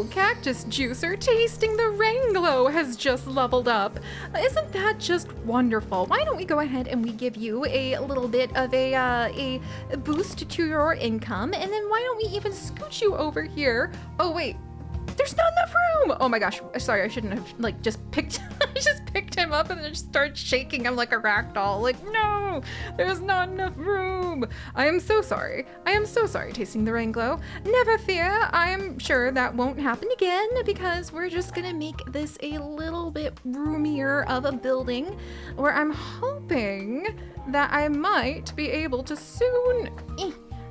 cactus juicer tasting the rain glow has just leveled up. Isn't that just wonderful? Why don't we go ahead and we give you a little bit of a boost to your income, and then why don't we even scoot you over here? Oh wait, there's not enough room. Oh my gosh, sorry, I shouldn't have like just picked I just picked him up and then just started shaking him like a rag doll. Like, no, there's not enough room. I am so sorry. I am so sorry, tasting the rain glow. Never fear, I am sure that won't happen again because we're just gonna make this a little bit roomier of a building where I'm hoping that I might be able to soon.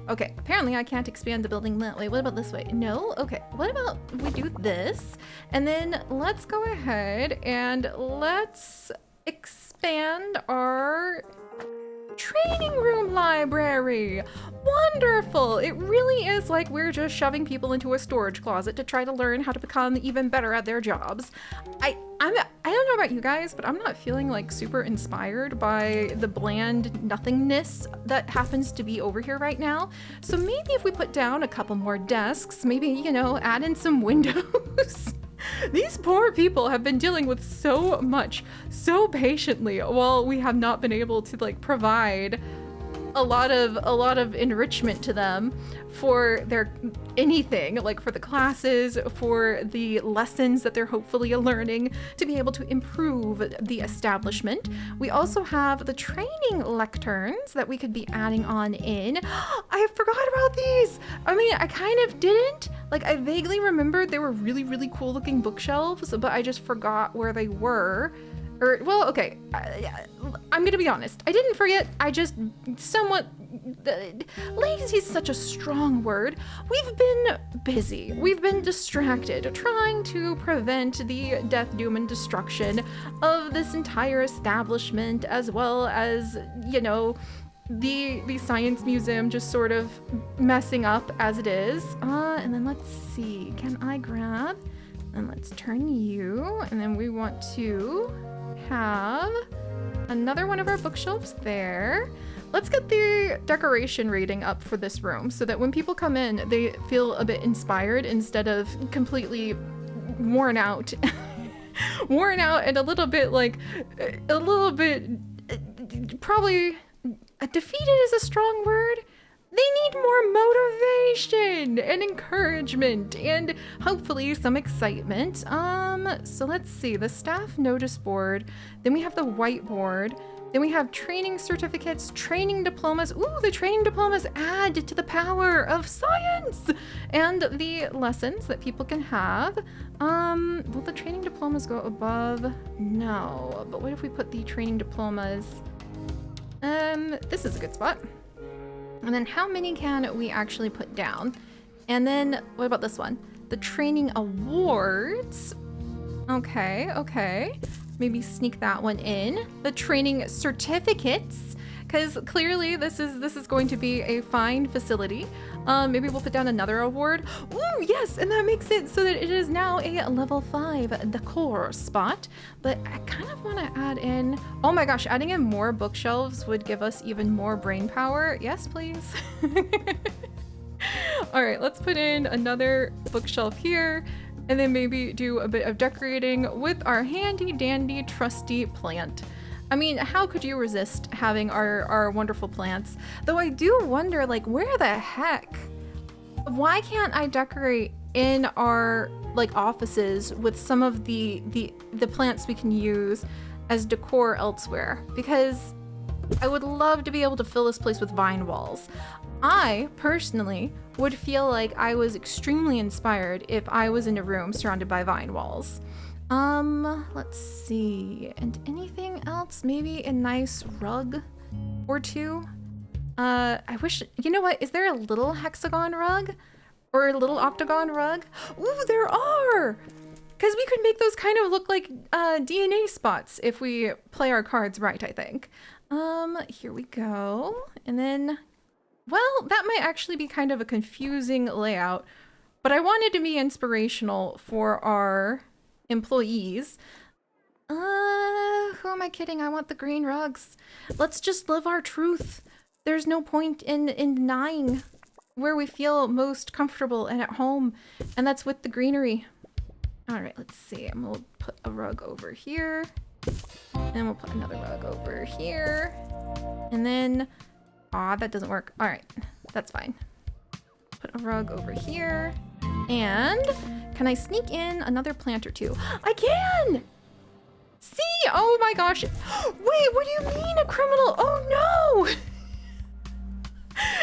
Okay, apparently I can't expand the building that way. What about this way? No? Okay, what about we do this? And then let's go ahead and let's expand our training room library. Wonderful! It really is like we're just shoving people into a storage closet to try to learn how to become even better at their jobs. I don't know about you guys, but I'm not feeling like super inspired by the bland nothingness that happens to be over here right now. So maybe if we put down a couple more desks, maybe, you know, add in some windows. These poor people have been dealing with so much, so patiently, while we have not been able to like provide a lot of enrichment to them for their anything, like for the classes, for the lessons that they're hopefully learning to be able to improve the establishment. We also have the training lecterns that we could be adding on in. I forgot about these. I mean, I kind of didn't. Like, I vaguely remembered they were really, really cool looking bookshelves, but I just forgot where they were. Or, well, okay, I'm gonna be honest. I didn't forget, I just somewhat, lazy is such a strong word. We've been busy. We've been distracted, trying to prevent the death, doom, and destruction of this entire establishment, as well as, you know, the science museum just sort of messing up as it is. And then let's see, can I grab, and let's turn you, and then we want to have another one of our bookshelves there. Let's get the decoration rating up for this room so that when people come in, they feel a bit inspired instead of completely worn out. Worn out and a little bit probably defeated is a strong word. They need more motivation and encouragement and hopefully some excitement. So let's see, the staff notice board, then we have the whiteboard, then we have training certificates, training diplomas. Ooh, the training diplomas add to the power of science and the lessons that people can have. Will the training diplomas go above? No, but what if we put the training diplomas? This is a good spot. And then how many can we actually put down? And then what about this one? The training awards. Okay. Maybe sneak that one in. The training certificates, because clearly this is going to be a fine facility. Maybe we'll put down another award. Ooh, yes, and that makes it so that it is now a level 5 decor spot. But I kind of want to add in, oh my gosh, adding in more bookshelves would give us even more brain power. Yes, please. All right, let's put in another bookshelf here, and then maybe do a bit of decorating with our handy dandy trusty plant. I mean, how could you resist having our wonderful plants? Though I do wonder, like, where the heck? Why can't I decorate in our like offices with some of the plants we can use as decor elsewhere? Because I would love to be able to fill this place with vine walls. I personally would feel like I was extremely inspired if I was in a room surrounded by vine walls. Let's see. And anything else? Maybe a nice rug or two? I wish, you know what? Is there a little hexagon rug? Or a little octagon rug? Ooh, there are! Because we could make those kind of look like DNA spots if we play our cards right, I think. Here we go. And then, well, that might actually be kind of a confusing layout, but I wanted to be inspirational for our employees. Who am I kidding? I want the green rugs. Let's just live our truth. There's no point in denying where we feel most comfortable and at home, and that's with the greenery. All right, let's see. I'm gonna put a rug over here, and we'll put another rug over here, and then, that doesn't work. All right, that's fine. Put a rug over here, and can I sneak in another plant or two? I can! See? Oh my gosh. Wait, what do you mean a criminal? Oh no!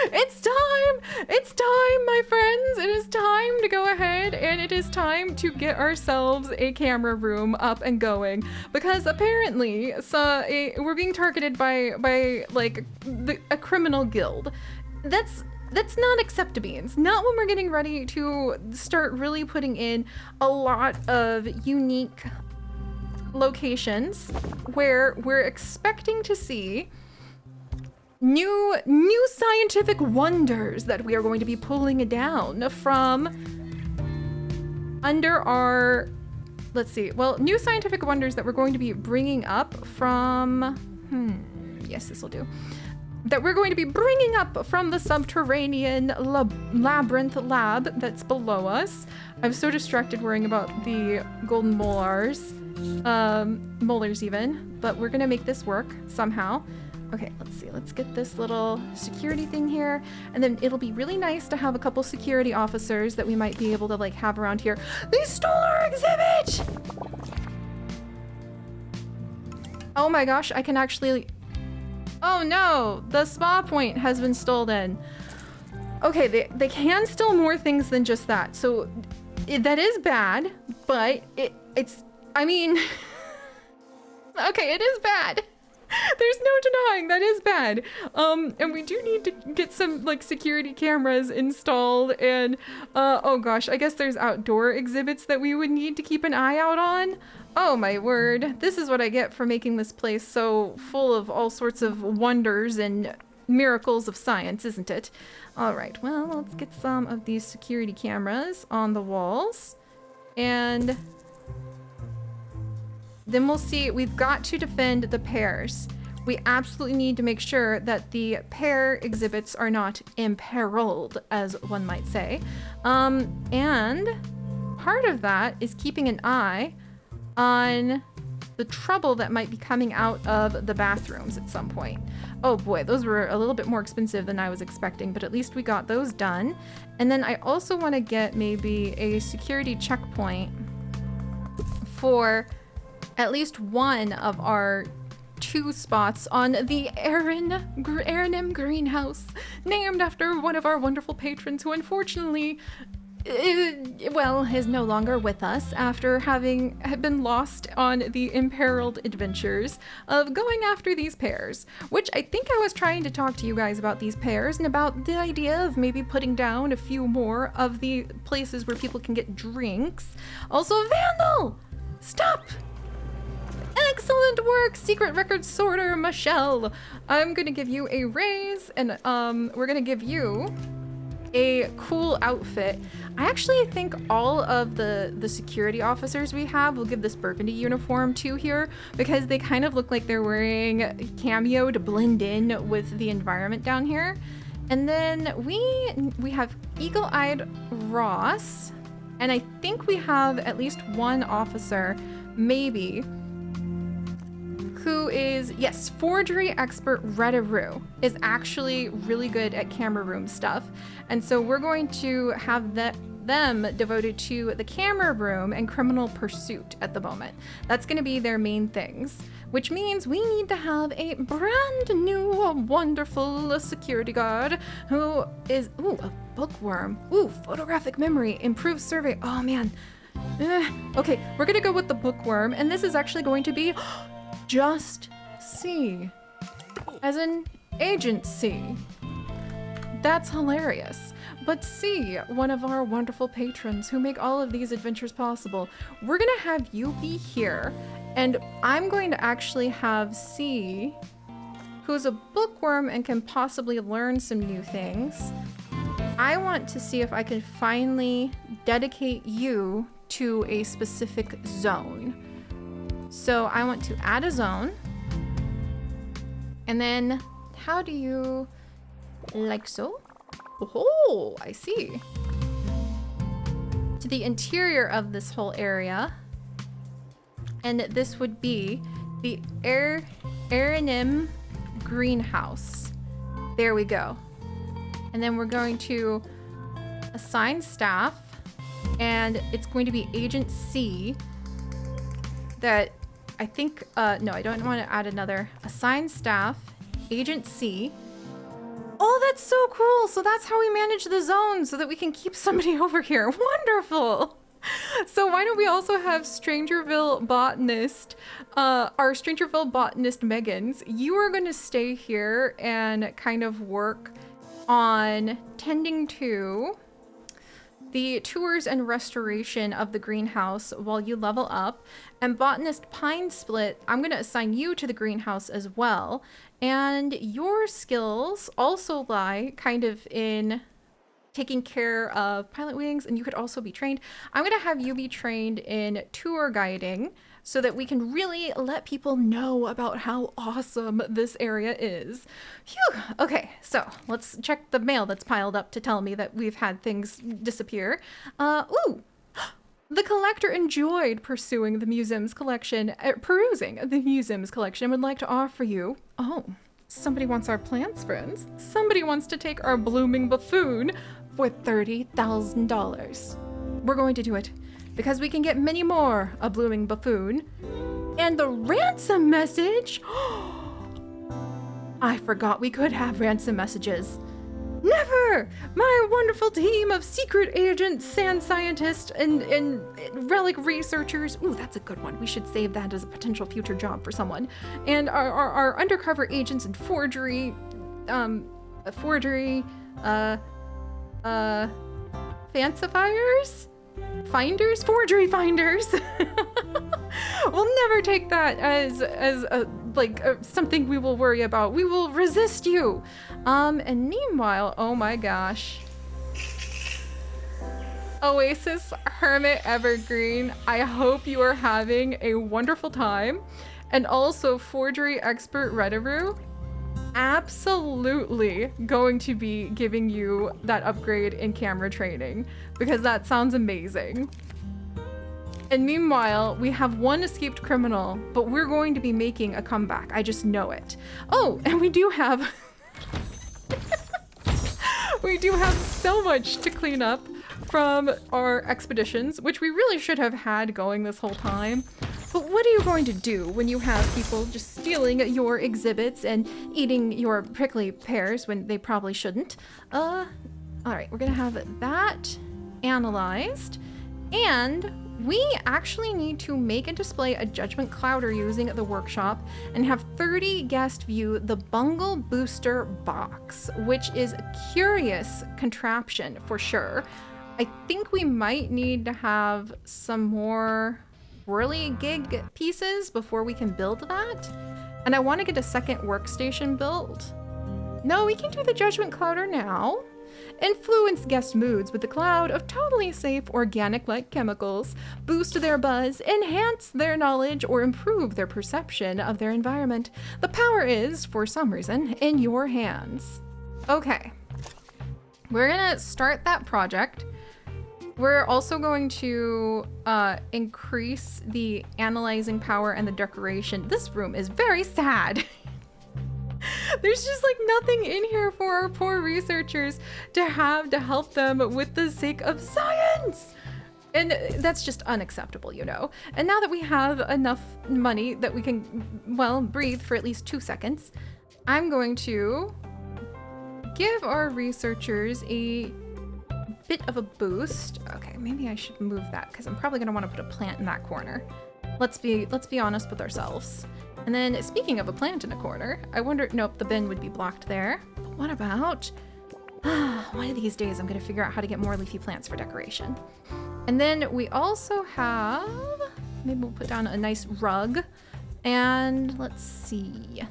It's time! It's time, my friends! It is time to go ahead and it is time to get ourselves a camera room up and going. Because apparently, we're being targeted by like, a criminal guild. That's not acceptable. Not when we're getting ready to start really putting in a lot of unique locations where we're expecting to see new scientific wonders that we are going to be pulling down from under our, let's see, well, new scientific wonders that we're going to be bringing up from, yes, this will do. That we're going to be bringing up from the subterranean labyrinth lab that's below us. I'm so distracted worrying about the golden molars, molars even, but we're gonna make this work somehow. Okay, let's see, let's get this little security thing here, and then it'll be really nice to have a couple security officers that we might be able to like have around here. They stole our exhibit! Oh my gosh, I can actually, oh no, the spa point has been stolen. Okay, they can steal more things than just that, so that is bad, but it's, I mean, okay, it is bad. There's no denying that is bad. And we do need to get some like security cameras installed, and oh gosh, I guess there's outdoor exhibits that we would need to keep an eye out on. Oh my word, this is what I get for making this place so full of all sorts of wonders and miracles of science, isn't it? All right, well, let's get some of these security cameras on the walls, and then we'll see. We've got to defend the Pears. We absolutely need to make sure that the pear exhibits are not imperiled, as one might say. And part of that is keeping an eye on the trouble that might be coming out of the bathrooms at some point. Oh boy, those were a little bit more expensive than I was expecting, but at least we got those done. And then I also want to get maybe a security checkpoint for at least one of our 2 spots on the Arnhem greenhouse, named after one of our wonderful patrons who unfortunately, well, is no longer with us after having been lost on the imperiled adventures of going after these pears, which I think I was trying to talk to you guys about these pears and about the idea of maybe putting down a few more of the places where people can get drinks. Also, Vandal! Stop! Excellent work, Secret Record Sorter Michelle. I'm gonna give you a raise, and we're gonna give you a cool outfit. I actually think all of the security officers we have will give this burgundy uniform to here, because they kind of look like they're wearing cameo to blend in with the environment down here. And then we have Eagle-Eyed Ross, and I think we have at least one officer, maybe, who is, yes, forgery expert Redaroo is actually really good at camera room stuff. And so we're going to have them devoted to the camera room and criminal pursuit at the moment. That's going to be their main things, which means we need to have a brand new, wonderful security guard who is, ooh, a bookworm. Ooh, photographic memory, improved survey. Oh man. Okay, we're going to go with the bookworm, and this is actually going to be Just C, as in Agent C. That's hilarious. But C, one of our wonderful patrons who make all of these adventures possible, we're gonna have you be here, and I'm going to actually have C, who's a bookworm and can possibly learn some new things. I want to see if I can finally dedicate you to a specific zone. So I want to add a zone, and then how do you, like so? Oh, I see. To the interior of this whole area. And this would be the Ransom greenhouse. There we go. And then we're going to assign staff, and it's going to be Agent C that I think, no, I don't want to add another. Assign staff, Agent C. Oh, that's so cool. So that's how we manage the zone so that we can keep somebody over here. Wonderful. So why don't we also have Strangerville botanist, our Strangerville botanist Meggans. You are going to stay here and kind of work on tending to the tours and restoration of the greenhouse while you level up. And botanist Pine Split, I'm going to assign you to the greenhouse as well. And your skills also lie kind of in taking care of pilot wings, and you could also be trained. I'm going to have you be trained in tour guiding so that we can really let people know about how awesome this area is. Phew. Okay, so let's check the mail that's piled up to tell me that we've had things disappear. Ooh! The collector enjoyed pursuing the museum's collection, perusing the museum's collection, and would like to offer you... Oh, somebody wants our plants, friends. Somebody wants to take our blooming buffoon for $30,000. We're going to do it because we can get many more a blooming buffoon. And the ransom message. I forgot we could have ransom messages. Never! My wonderful team of secret agents, sand scientists, and relic researchers. Ooh, that's a good one. We should save that as a potential future job for someone. And our undercover agents in forgery, fancifiers? Finders? Forgery finders! We'll never take that as something we will worry about. We will resist you. And meanwhile, oh my gosh. Oasis Hermit Evergreen, I hope you are having a wonderful time. And also Forgery Expert Rediru, absolutely going to be giving you that upgrade in camera training because that sounds amazing. And meanwhile, we have one escaped criminal, but we're going to be making a comeback. I just know it. Oh, and we do have we do have so much to clean up from our expeditions, which we really should have had going this whole time. But what are you going to do when you have people just stealing your exhibits and eating your prickly pears when they probably shouldn't? All right, we're gonna have that analyzed. And we actually need to make and display a judgment clouder using the workshop and have 30 guests view the Bungle Booster box, which is a curious contraption for sure. I think we might need to have some more whirly-gig pieces before we can build that. And I want to get a second workstation built. No, we can do the Judgment Clouder now. Influence guest moods with the cloud of totally safe organic-like chemicals, boost their buzz, enhance their knowledge, or improve their perception of their environment. The power is, for some reason, in your hands. Okay. We're gonna start that project. We're also going to increase the analyzing power and the decoration. This room is very sad. There's just like nothing in here for our poor researchers to have to help them with the sake of science. And that's just unacceptable, you know. And now that we have enough money that we can, well, breathe for at least 2 seconds, I'm going to give our researchers a bit of a boost. Okay, maybe I should move that because I'm probably going to want to put a plant in that corner. Let's be honest with ourselves. And then speaking of a plant in a corner, I wonder, nope, the bin would be blocked there. But what about, one of these days I'm going to figure out how to get more leafy plants for decoration. And then we also have, maybe we'll put down a nice rug. And let's see.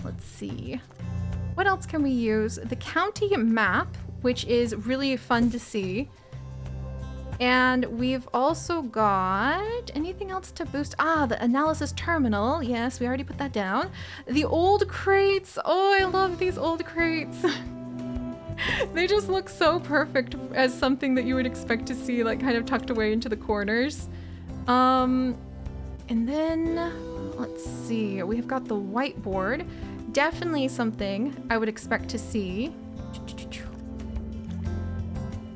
What else can we use? The county map, which is really fun to see. And we've also got anything else to boost? The analysis terminal. Yes, we already put that down. The old crates. Oh, I love these old crates. They just look so perfect as something that you would expect to see like kind of tucked away into the corners. And then let's see, we've got the whiteboard. Definitely something I would expect to see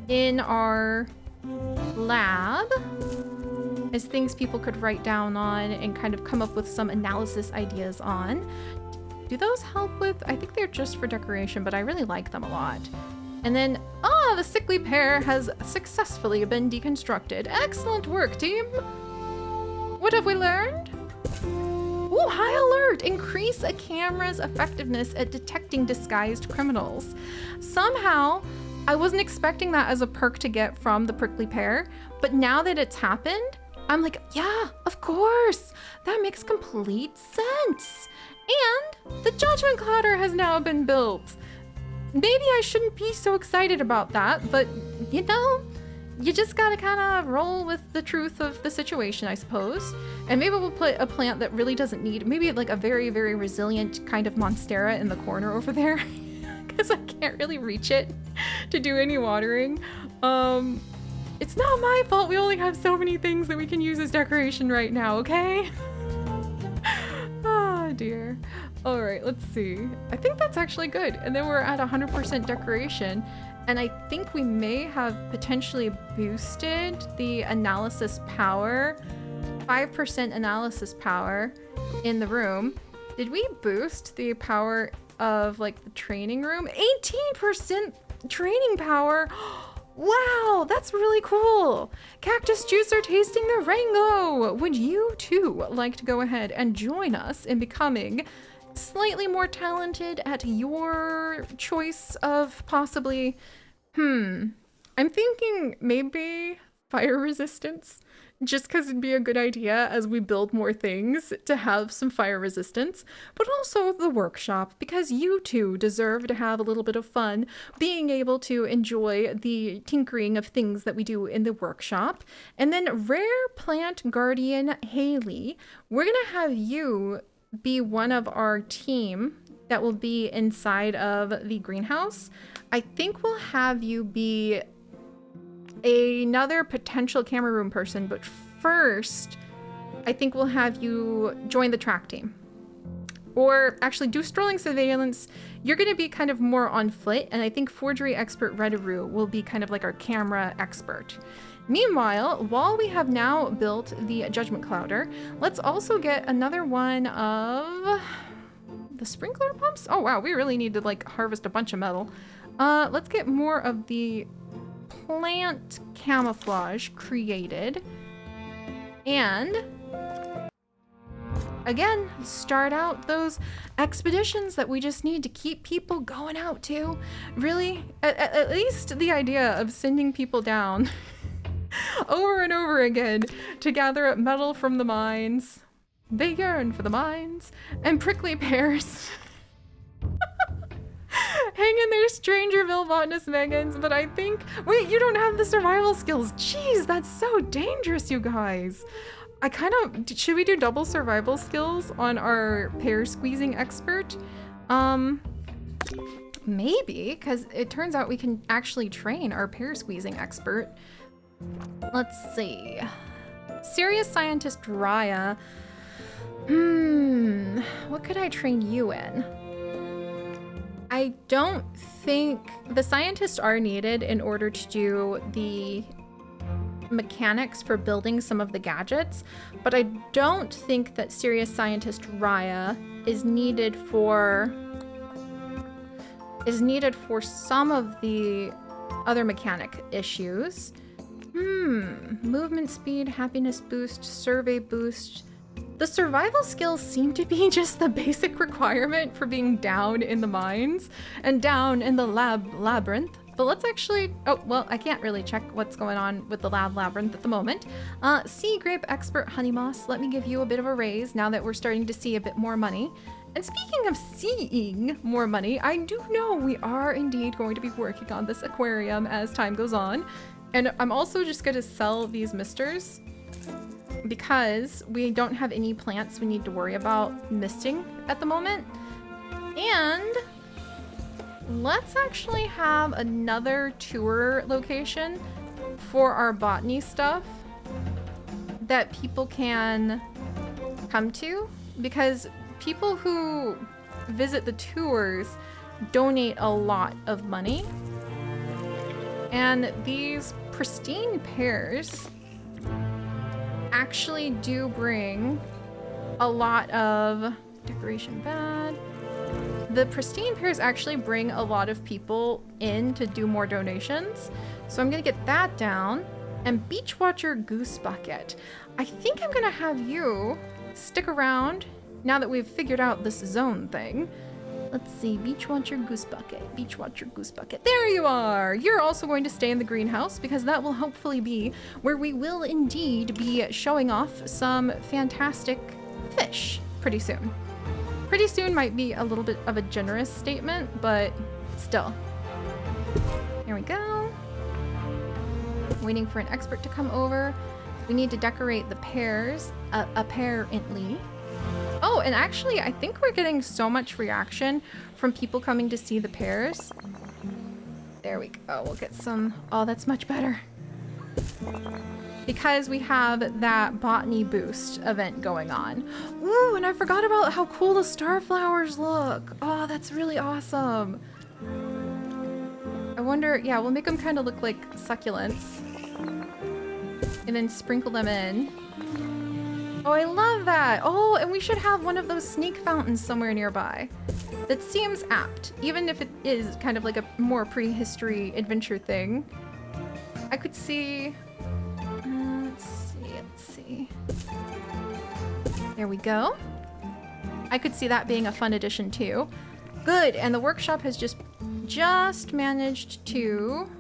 in our lab as things people could write down on and kind of come up with some analysis ideas on. Do those help with? I think they're just for decoration, but I really like them a lot. And then, the sickly pear has successfully been deconstructed. Excellent work, team. What have we learned? Ooh, high alert! Increase a camera's effectiveness at detecting disguised criminals. Somehow, I wasn't expecting that as a perk to get from the prickly pear, but now that it's happened, I'm like, yeah, of course. That makes complete sense. And the judgment clouder has now been built. Maybe I shouldn't be so excited about that, but you know, you just gotta kind of roll with the truth of the situation, I suppose. And maybe we'll put a plant that really doesn't need, maybe like a very, very resilient kind of monstera in the corner over there, because I can't really reach it to do any watering. It's not my fault we only have so many things that we can use as decoration right now, okay? Oh dear. All right, let's see. I think that's actually good. And then we're at 100% decoration. And I think we may have potentially boosted the analysis power, 5% analysis power in the room. Did we boost the power of like the training room? 18% training power. Wow, that's really cool. Cactus Juicer tasting the rainbow. Would you too like to go ahead and join us in becoming slightly more talented at your choice of possibly, I'm thinking maybe fire resistance, just because it'd be a good idea as we build more things to have some fire resistance, but also the workshop, because you too deserve to have a little bit of fun being able to enjoy the tinkering of things that we do in the workshop. And then Rare Plant Guardian Haley, we're gonna have you be one of our team that will be inside of the greenhouse. I think we'll have you be another potential camera room person, but first I think we'll have you join the track team, or actually do strolling surveillance. You're going to be kind of more on foot, and I think forgery expert Redaroo will be kind of like our camera expert. Meanwhile, while we have now built the judgment clouder, let's also get another one of the sprinkler pumps. Oh wow, we really need to like harvest a bunch of metal. Let's get more of the plant camouflage created, and again, start out those expeditions that we just need to keep people going out to. Really, at least the idea of sending people down over and over again to gather up metal from the mines. They yearn for the mines and prickly pears. Hang in there, Strangerville botanist Megans, but I think, wait, you don't have the survival skills. Jeez, that's so dangerous, you guys. I kind of, should we do double survival skills on our pear squeezing expert? Maybe, because it turns out we can actually train our pear squeezing expert. Let's see. Serious scientist Raya. What could I train you in? I don't think the scientists are needed in order to do the mechanics for building some of the gadgets, but I don't think that serious scientist Raya is needed for some of the other mechanic issues. Movement speed, happiness boost, survey boost. The survival skills seem to be just the basic requirement for being down in the mines and down in the labyrinth. But let's actually, oh, well, I can't really check what's going on with the labyrinth at the moment. Sea grape expert Honey Moss, let me give you a bit of a raise now that we're starting to see a bit more money. And speaking of seeing more money, I do know we are indeed going to be working on this aquarium as time goes on. And I'm also just going to sell these misters because we don't have any plants we need to worry about misting at the moment. And let's actually have another tour location for our botany stuff that people can come to, because people who visit the tours donate a lot of money. And these pristine pears actually do bring a lot of decoration bad. The pristine pears actually bring a lot of people in to do more donations. So I'm gonna get that down. And Beach Watcher Goose Bucket. I think I'm gonna have you stick around now that we've figured out this zone thing. Let's see, Beach Watcher Goose Bucket, Beach Watcher Goose Bucket. There you are! You're also going to stay in the greenhouse because that will hopefully be where we will indeed be showing off some fantastic fish pretty soon. Pretty soon might be a little bit of a generous statement, but still. Here we go. Waiting for an expert to come over. We need to decorate the pears, apparently. Oh, and actually, I think we're getting so much reaction from people coming to see the pears. There we go. We'll get some. Oh, that's much better. Because we have that botany boost event going on. Ooh, and I forgot about how cool the starflowers look. Oh, that's really awesome. I wonder, yeah, we'll make them kind of look like succulents. And then sprinkle them in. Oh, I love that. Oh, and we should have one of those snake fountains somewhere nearby. That seems apt, even if it is kind of like a more prehistory adventure thing. I could see, let's see. There we go. I could see that being a fun addition too. Good, and the workshop has just managed to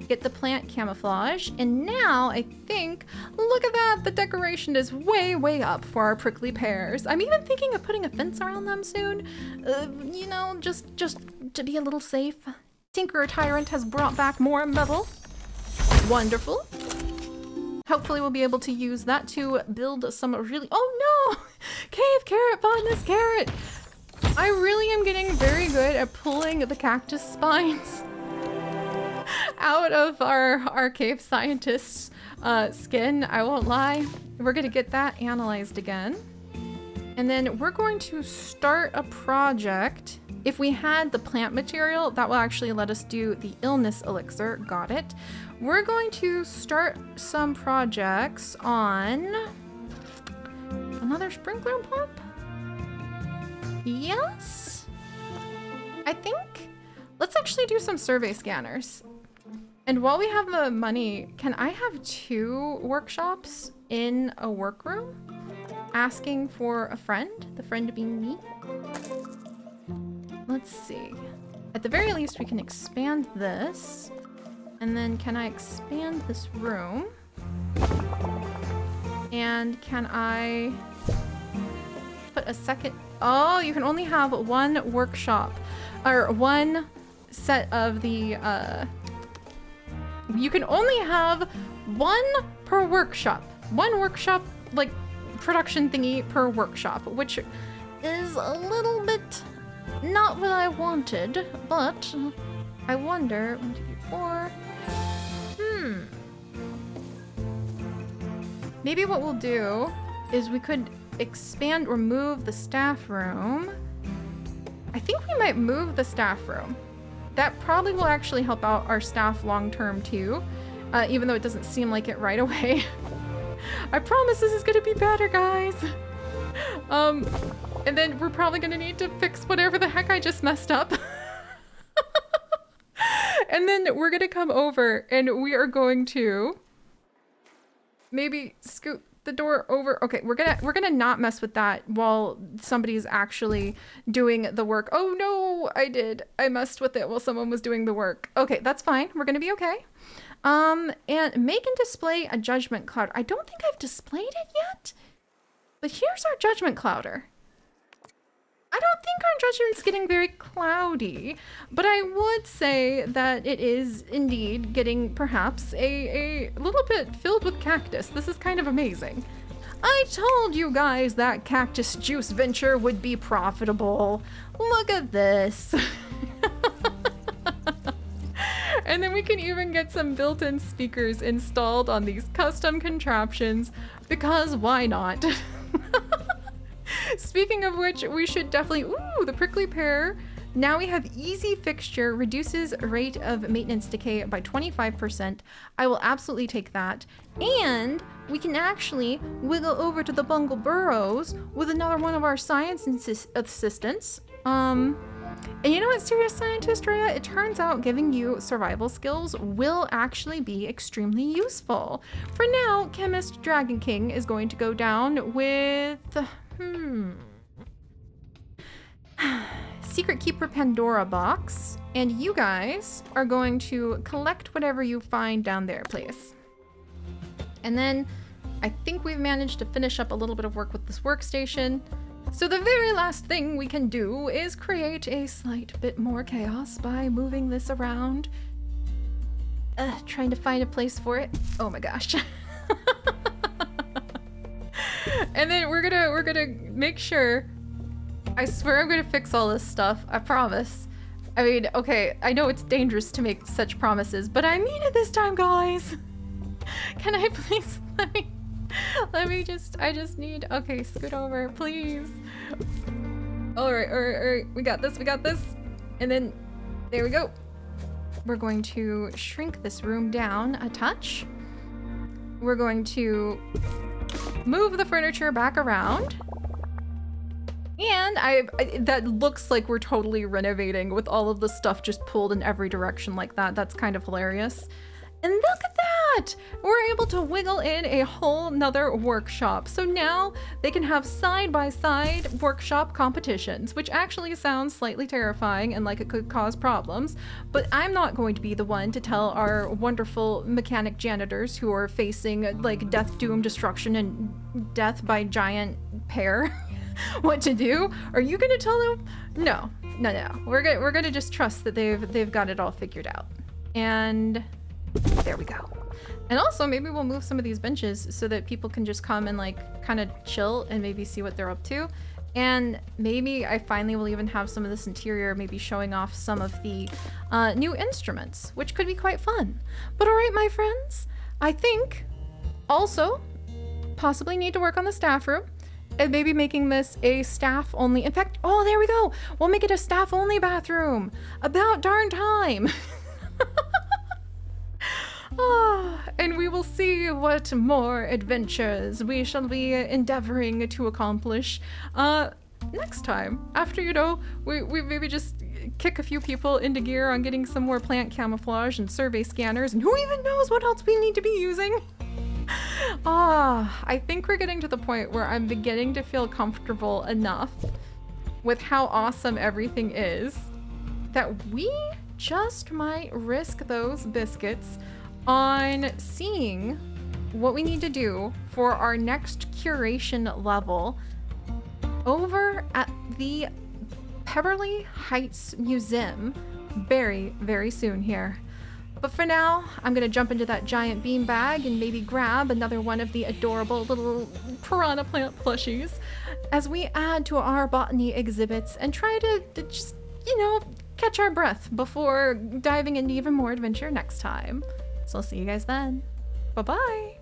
get the plant camouflage, and now I think, look at that, the decoration is way up for our prickly pears. I'm even thinking of putting a fence around them soon, you know, just to be a little safe. Tinkerer Tyrant has brought back more metal. Wonderful. Hopefully we'll be able to use that to build some really, oh no! Cave carrot, botanist carrot! I really am getting very good at pulling the cactus spines out of our cave scientist's skin. I won't lie. We're gonna get that analyzed again. And then we're going to start a project. If we had the plant material, that will actually let us do the illness elixir. Got it. We're going to start some projects on another sprinkler pump. Yes? I think let's actually do some survey scanners. And while we have the money, can I have 2 workshops in a workroom? Asking for a friend, the friend being me. Let's see. At the very least, we can expand this. And then can I expand this room? And can I put a second? Oh, you can only have 1 workshop or 1 set of the, you can only have 1 per workshop. 1 workshop, like, production thingy per workshop, which is a little bit not what I wanted, but I wonder, 1, 2, 3, 4. Maybe what we'll do is we could expand or move the staff room. I think we might move the staff room. That probably will actually help out our staff long-term too, even though it doesn't seem like it right away. I promise this is gonna be better, guys. And then we're probably gonna need to fix whatever the heck I just messed up. And then we're gonna come over and we are going to maybe scoot the door over. Okay, we're gonna not mess with that while somebody's actually doing the work. Oh no, I messed with it while someone was doing the work. Okay, that's fine. We're gonna be okay. And make and display a judgment cloud. I don't think I've displayed it yet, but here's our judgment clouder. I don't think our judgment's getting very cloudy, but I would say that it is indeed getting perhaps a little bit filled with cactus. This is kind of amazing. I told you guys that cactus juice venture would be profitable. Look at this. And then we can even get some built-in speakers installed on these custom contraptions, because why not? Speaking of which, we should definitely, ooh, the prickly pear. Now we have easy fixture, reduces rate of maintenance decay by 25%. I will absolutely take that. And we can actually wiggle over to the bungle burrows with another one of our science assistants. And you know what, serious scientist Rhea? It turns out giving you survival skills will actually be extremely useful. For now, Chemist Dragon King is going to go down with, Secret Keeper Pandora box, and you guys are going to collect whatever you find down there, please. And then I think we've managed to finish up a little bit of work with this workstation. So the very last thing we can do is create a slight bit more chaos by moving this around. Trying to find a place for it. Oh my gosh. And then we're gonna make sure, I swear I'm gonna fix all this stuff, I promise. I mean, okay, I know it's dangerous to make such promises, but I mean it this time, guys. Can I please, I just need, okay, scoot over, please. All right, we got this. And then, there we go. We're going to shrink this room down a touch. We're going to move the furniture back around. And that looks like we're totally renovating with all of the stuff just pulled in every direction like that. That's kind of hilarious. And look at that! We're able to wiggle in a whole nother workshop. So now they can have side-by-side workshop competitions, which actually sounds slightly terrifying and like it could cause problems. But I'm not going to be the one to tell our wonderful mechanic janitors who are facing like death, doom, destruction, and death by giant pear what to do. Are you gonna tell them? No. We're gonna just trust that they've got it all figured out. And there we go. And also maybe we'll move some of these benches so that people can just come and like kind of chill and maybe see what they're up to. And maybe I finally will even have some of this interior maybe showing off some of the new instruments, which could be quite fun. But all right, my friends, I think also possibly need to work on the staff room and maybe making this a staff only. In fact, oh, there we go. We'll make it a staff only bathroom. About darn time. And we will see what more adventures we shall be endeavoring to accomplish next time. After, you know, we maybe just kick a few people into gear on getting some more plant camouflage and survey scanners, and who even knows what else we need to be using. I think we're getting to the point where I'm beginning to feel comfortable enough with how awesome everything is that we just might risk those biscuits on seeing what we need to do for our next curation level over at the Pebberley Heights Museum very, very soon here. But for now, I'm gonna jump into that giant bean bag and maybe grab another one of the adorable little piranha plant plushies as we add to our botany exhibits and try to just, you know, catch our breath before diving into even more adventure next time. So I'll see you guys then. Bye-bye.